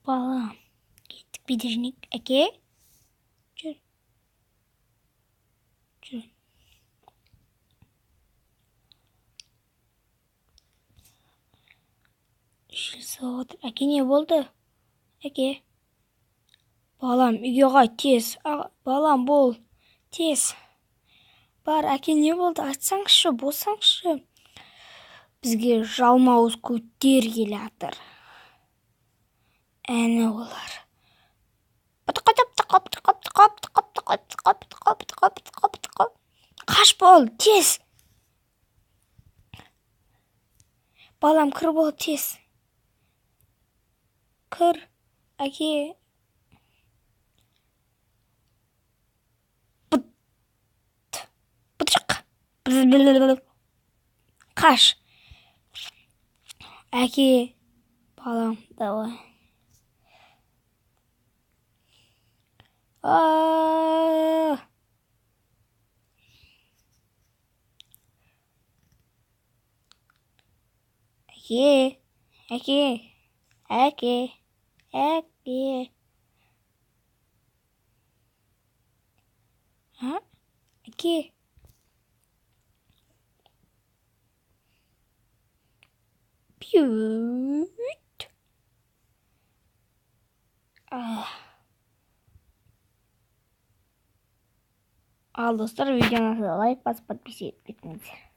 Balam. Gittik bidirnik. Eke. Жүр. Жүр. Жел соғып отыр. Әке, не болды? Әке. Балам, үйге қайт тез. Балам, бол. Тез. Бар, әке, не болды? Айтсаңызшы, болсаңызшы. Бізге жалмауыз көттер келе жатыр. Әне олар. Қаш бол, тез. Балам, кір бол, тез. Кір, әке. Бытырық. Қаш. Әке. Балам, давай. Әке. Әке. Әке. Әке. Әке. Пьют. Ал достар, видеоны лайк басып подписывайтесь етіңіздер.